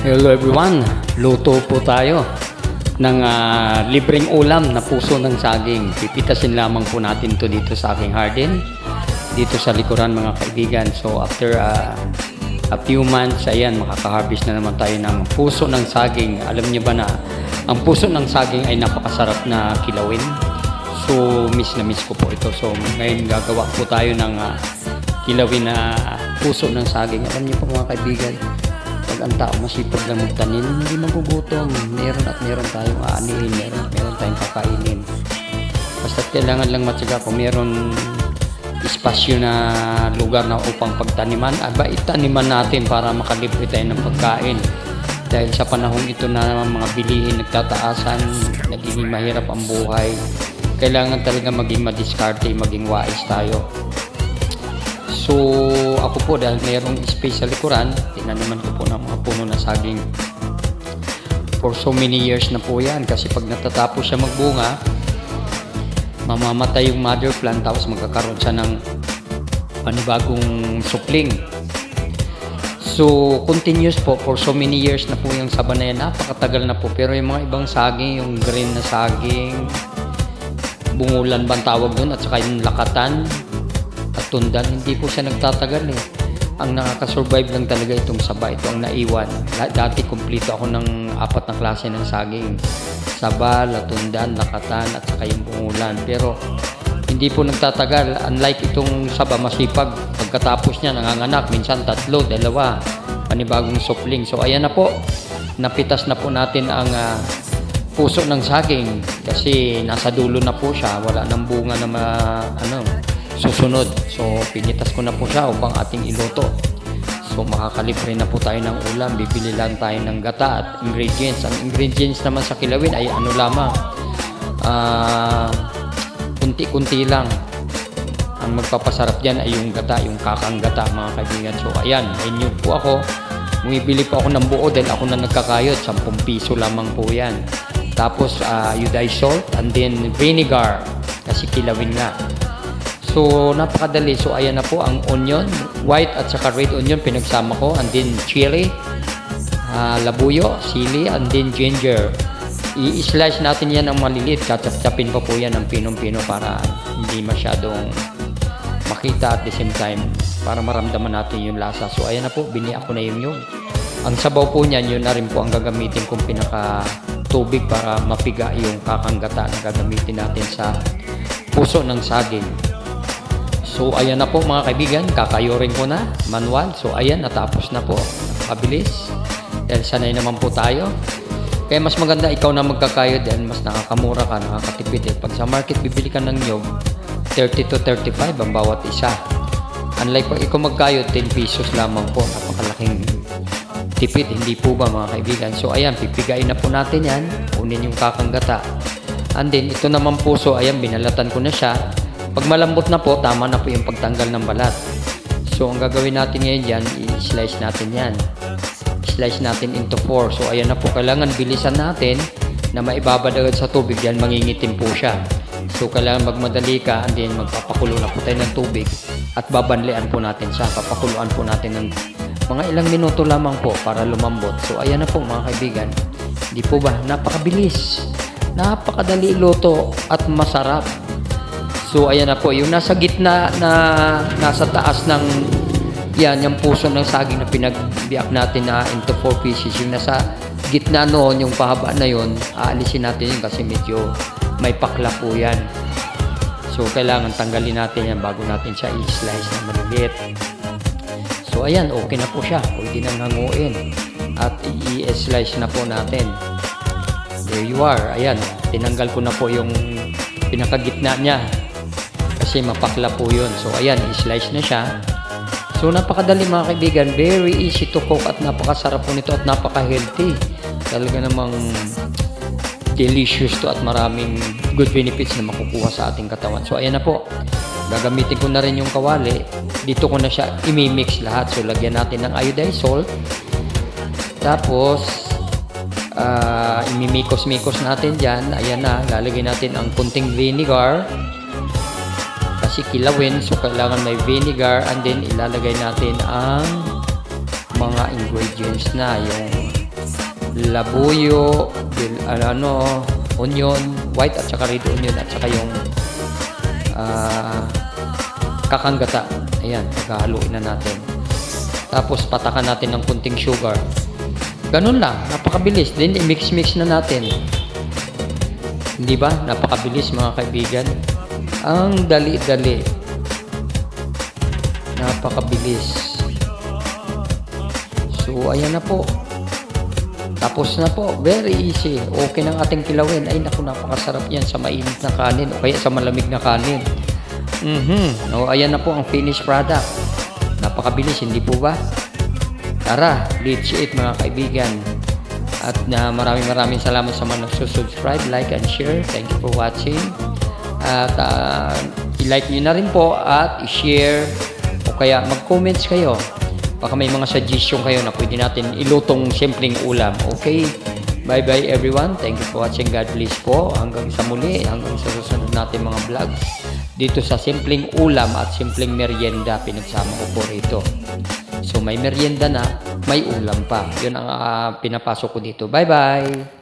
Hello everyone, luto po tayo ng libreng ulam na puso ng saging. Pipitasin lamang po natin to dito sa aking garden, dito sa likuran mga kaibigan. So after a few months, ayan, makaka-harvest na naman tayo ng puso ng saging. Alam niyo ba na ang puso ng saging ay napakasarap na kilawin? So miss na miss ko po ito. So ngayon gagawa po tayo ng kilawin na puso ng saging. Alam niyo po mga kaibigan, pag ang tao masipag lang magtanim, hindi magugutom. Meron at meron tayong aanihin, meron tayong kakainin. Basta kailangan lang matyaga kung meron espasyo na lugar na upang pagtaniman, aba itaniman natin para makalibre tayo ng pagkain. Dahil sa panahong ito na mga bilihin nagtataasan, nagiging mahirap ang buhay, kailangan talaga maging madiskarte, maging wais tayo. So ako po, dahil mayroong space sa likuran, tinaniman ko po ng mga puno na saging for so many years na po yan. Kasi pag natatapos siya magbunga, mamamatay yung mother plant, tapos magkakaroon siya ng panibagong supling. So continuous po for so many years na po yung saba na yan, napakatagal na po. Pero yung mga ibang saging, yung green na saging, bungulan bang tawag doon, at saka yung lakatan at tundan, hindi po siya nagtatagal eh. Ang nakakasurvive lang talaga itong saba, ito ang naiwan. Dati kumplito ako ng 4 na klase ng saging: saba, latundan, lakatan, at saka yung bungulan. Pero hindi po nagtatagal. Unlike itong saba, masipag. Pagkatapos niya, nanganganak, minsan 3, 2, panibagong supling. So ayan na po, napitas na po natin ang puso ng saging kasi nasa dulo na po siya, wala nang bunga na susunod. So pinitas ko na po siya upang ating iluto. So makakalibre na po tayo ng ulam. Bibili lang tayo ng gata at ingredients. Ang ingredients naman sa kilawin ay ano lamang, kunti-kunti lang. Ang magpapasarap dyan ay yung gata, yung kakang gata mga kaibigan. So ayan, may nyug po ako. Bumibili po ako ng buo dahil ako na nagkakayod. 10 piso lamang po yan. Tapos iodized salt and then vinegar kasi kilawin nga. So napakadali. So ayan na po ang onion, white at saka red onion pinagsama ko, and then chili, labuyo, sili, and then ginger. I-slice natin yan ng maliliit. Chachap-chapin pa po yan ng pinong-pino para hindi masyadong makita, at the same time para maramdaman natin yung lasa. So ayan na po, biniyak ko na yung ang sabaw po niyan, yun na rin po ang gagamitin kong pinaka tubig para mapiga yung kakanggata na gagamitin natin sa puso ng saging. So ayan na po mga kaibigan, kakayurin ko na manual. So ayan, natapos na po, napakabilis dahil sanay naman po tayo. Kaya mas maganda ikaw na magkakayod dahil mas nakakamura ka, nakakatipid. Pag sa market bibili ka ng nyog, 30 to 35 ang bawat isa. Unlike pag ikaw magkayod, 10 pesos lamang po, napakalaking tipid, hindi po ba mga kaibigan? So ayan, pipigain na po natin yan, kunin yung kakanggata, and then ito naman puso, ayan, binalatan ko na siya. Pag malambot na po, tama na po yung pagtanggal ng balat. So ang gagawin natin ngayon dyan, i-slice natin yan, slice natin into 4. So ayan na po, kailangan bilisan natin na maibabad agad sa tubig, yan mangingitim po siya. So kailangan magmadali ka, and then magpapakulo na po tayo ng tubig at babanlian po natin siya, papakuluan po natin ng mga ilang minuto lamang po para lumambot. So ayan na po mga kaibigan, hindi po ba napakabilis, napakadali iluto at masarap. So ayan na po, yung nasa gitna na nasa taas ng yan, yung puso ng saging na pinagbiak natin na into 4 pieces, yung nasa gitna noon, yung pahaba na yun, aalisin natin yun kasi medyo may pakla po yan. So kailangan tanggalin natin yan bago natin siya i-slice na maliliit. So ayan, okay na po siya, pwede nang hanguin at i-slice na po natin. There you are. Ayan, tinanggal ko na po yung pinakagitna niya kasi mapakla po yun. So ayan, i-slice na siya. So napakadali mga kaibigan, very easy to cook at napakasarap po nito at napaka-healthy. Talaga namang delicious to at maraming good benefits na makukuha sa ating katawan. So ayan na po, gagamitin ko na rin yung kawali. Dito ko na siya imimix lahat. So lagyan natin ng iodized salt. Tapos imimikos-mikos natin dyan. Ayan na, lalagyan natin ang kunting vinegar kasi kilawin, so kailangan may vinegar, and then ilalagay natin ang mga ingredients na yung labuyo, onion, white at saka red onion at saka yung kakanggata. Ayan, paghahaluin na natin. Tapos patakan natin ng kunting sugar. Ganun lang, napakabilis. Then i-mix-mix na natin. Hindi ba? Napakabilis mga kaibigan. Ang dali-dali. Napakabilis. So, ayan na po. Tapos na po. Very easy. Okay ng ating kilawin. Ay, naku, napakasarap yan sa mainit na kanin o kaya sa malamig na kanin. O, ayan na po ang finished product. Napakabilis, hindi po ba? Tara, let's eat mga kaibigan. At maraming salamat sa mga nagsusubscribe, like, and share. Thank you for watching. At i-like nyo na rin po at i-share o kaya mag-comments kayo. Baka may mga suggestion kayo na pwede natin ilutong simpleng ulam. Okay? Bye-bye everyone. Thank you for watching. God bless po. Hanggang sa muli, hanggang sa susunod natin mga vlogs. Dito sa simpleng ulam at simpleng merienda, pinagsama ko po rito. So may merienda na, may ulam pa. Yun ang pinapasok ko dito. Bye-bye!